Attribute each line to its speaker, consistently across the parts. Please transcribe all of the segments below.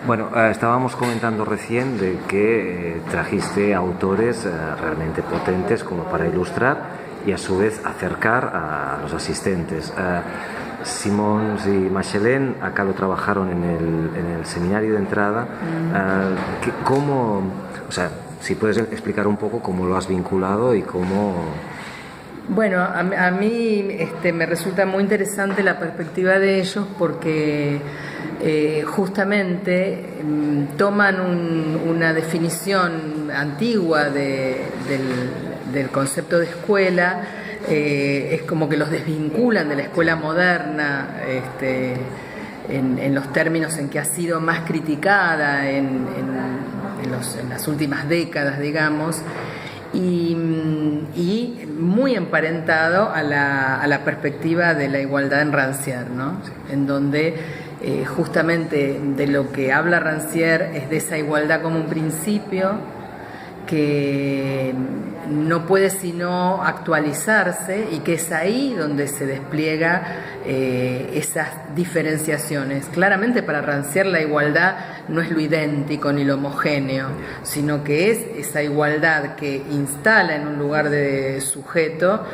Speaker 1: Bueno, estábamos comentando recién de que trajiste autores realmente potentes como para ilustrar y a su vez acercar a los asistentes. Simons y Machelen acá lo trabajaron en el seminario de entrada. ¿Cómo, o sea, si puedes explicar un poco cómo lo has vinculado y cómo...
Speaker 2: Bueno, a mí me resulta muy interesante la perspectiva de ellos porque justamente toman una definición antigua del concepto de escuela, es como que los desvinculan de la escuela moderna, en los términos en que ha sido más criticada en las últimas décadas, digamos. Y muy emparentado a la perspectiva de la igualdad en Rancière, ¿no? En donde justamente de lo que habla Rancière es de esa igualdad como un principio que no puede sino actualizarse y que es ahí donde se despliega esas diferenciaciones. Claramente para Rancière la igualdad no es lo idéntico ni lo homogéneo, sino que es esa igualdad que instala en un lugar de sujeto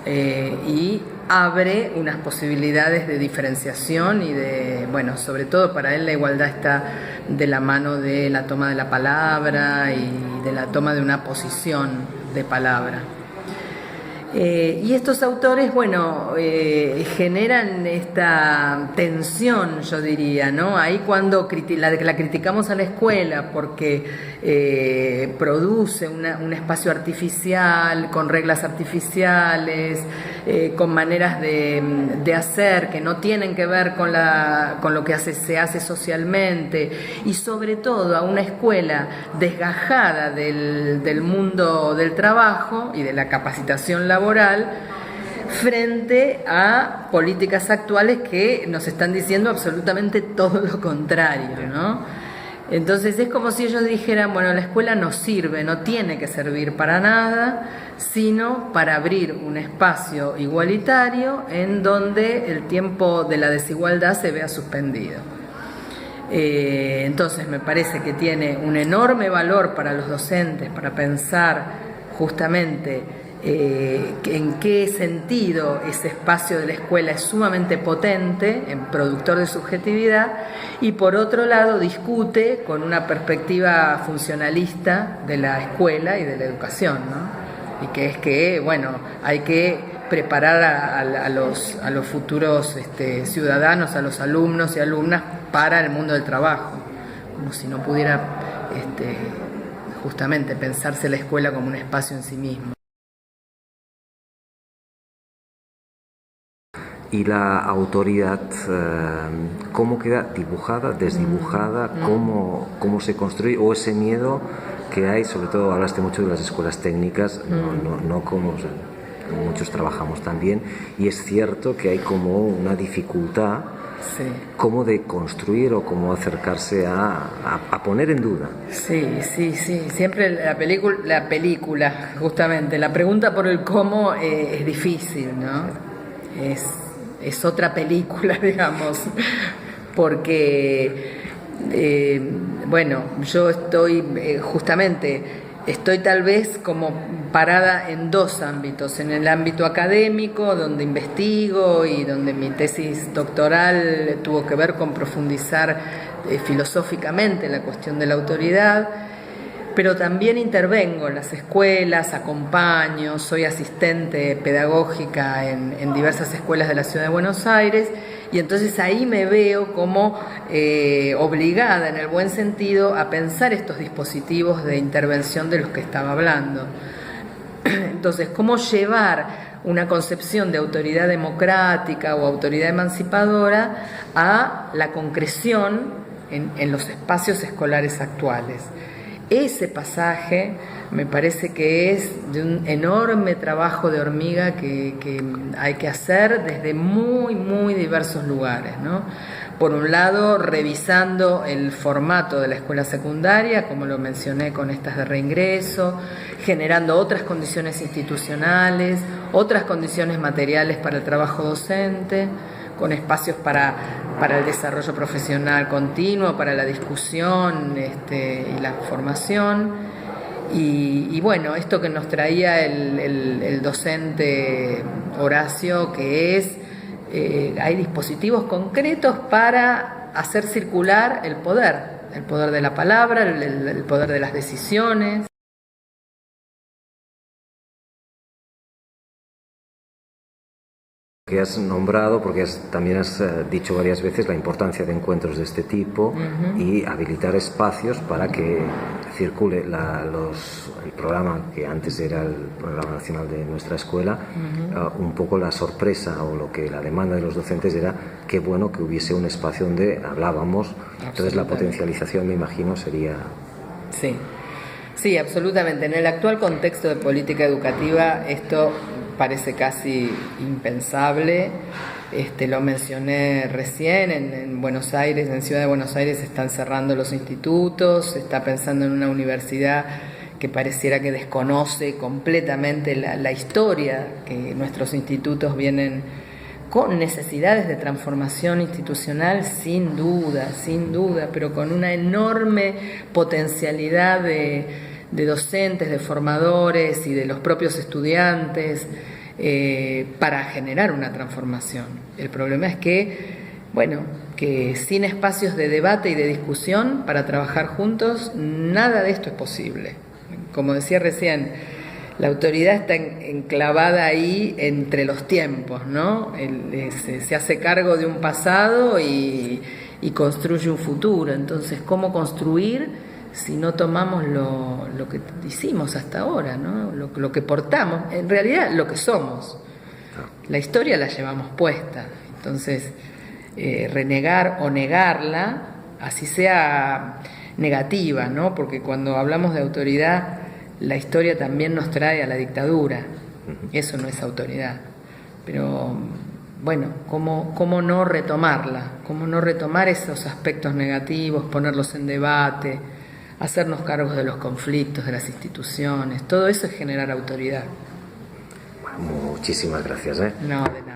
Speaker 2: y abre unas posibilidades de diferenciación y de, bueno, sobre todo para él la igualdad está de la mano de la toma de la palabra y de la toma de una posición de palabra. Y estos autores, bueno, generan esta tensión, yo diría, ¿no? Ahí cuando la criticamos a la escuela porque produce un espacio artificial, con reglas artificiales, con maneras de hacer que no tienen que ver con lo que se hace socialmente, y sobre todo a una escuela desgajada del mundo del trabajo y de la capacitación laboral, frente a políticas actuales que nos están diciendo absolutamente todo lo contrario, ¿no? Entonces es como si ellos dijeran, bueno, la escuela no sirve, no tiene que servir para nada, sino para abrir un espacio igualitario en donde el tiempo de la desigualdad se vea suspendido. Entonces me parece que tiene un enorme valor para los docentes, para pensar justamente en qué sentido ese espacio de la escuela es sumamente potente, productor de subjetividad, y por otro lado discute con una perspectiva funcionalista de la escuela y de la educación, ¿no? Y que es que, bueno, hay que preparar a los futuros ciudadanos, a los alumnos y alumnas para el mundo del trabajo, como si no pudiera justamente pensarse la escuela como un espacio en sí mismo.
Speaker 1: Y la autoridad, ¿cómo queda dibujada, desdibujada? ¿Cómo se construye? O ese miedo que hay, sobre todo hablaste mucho de las escuelas técnicas, no como, o sea, muchos trabajamos también, y es cierto que hay como una dificultad, sí, cómo de construir o cómo acercarse a poner en duda.
Speaker 2: Sí, siempre la película, justamente, la pregunta por el cómo es difícil, ¿no? Es otra película, digamos, porque, bueno, yo estoy tal vez como parada en dos ámbitos: en el ámbito académico, donde investigo y donde mi tesis doctoral tuvo que ver con profundizar filosóficamente la cuestión de la autoridad, pero también intervengo en las escuelas, acompaño, soy asistente pedagógica en diversas escuelas de la Ciudad de Buenos Aires, y entonces ahí me veo como obligada, en el buen sentido, a pensar estos dispositivos de intervención de los que estaba hablando. Entonces, ¿cómo llevar una concepción de autoridad democrática o autoridad emancipadora a la concreción en los espacios escolares actuales? Ese pasaje me parece que es de un enorme trabajo de hormiga que hay que hacer desde muy, muy diversos lugares, ¿no? Por un lado, revisando el formato de la escuela secundaria, como lo mencioné con estas de reingreso, generando otras condiciones institucionales, otras condiciones materiales para el trabajo docente, con espacios para el desarrollo profesional continuo, para la discusión y la formación. Y bueno, esto que nos traía el docente Horacio, que es, hay dispositivos concretos para hacer circular el poder de la palabra, el poder de las decisiones.
Speaker 1: Que has nombrado, porque también has dicho varias veces la importancia de encuentros de este tipo y habilitar espacios para que circule el programa que antes era el programa nacional de nuestra escuela. Un poco la sorpresa o lo que la demanda de los docentes era qué bueno que hubiese un espacio donde hablábamos. Entonces la potencialización, me imagino, sería...
Speaker 2: Sí, absolutamente. En el actual contexto de política educativa esto parece casi impensable. Lo mencioné recién, en Buenos Aires, en Ciudad de Buenos Aires se están cerrando los institutos, se está pensando en una universidad que pareciera que desconoce completamente la historia, que nuestros institutos vienen con necesidades de transformación institucional sin duda, pero con una enorme potencialidad de docentes, de formadores y de los propios estudiantes para generar una transformación. El problema es que, que sin espacios de debate y de discusión para trabajar juntos, nada de esto es posible. Como decía recién, la autoridad está enclavada ahí entre los tiempos, ¿no? Se hace cargo de un pasado y construye un futuro. Entonces, ¿cómo construir si no tomamos lo que hicimos hasta ahora, ¿no? Lo que portamos, en realidad lo que somos? La historia la llevamos puesta. Entonces, renegar o negarla, así sea negativa, ¿no? Porque cuando hablamos de autoridad, la historia también nos trae a la dictadura. Eso no es autoridad. Pero, ¿cómo no retomarla? ¿Cómo no retomar esos aspectos negativos, ponerlos en debate, hacernos cargos de los conflictos, de las instituciones? Todo eso es generar autoridad.
Speaker 1: Muchísimas gracias.
Speaker 2: No, de nada.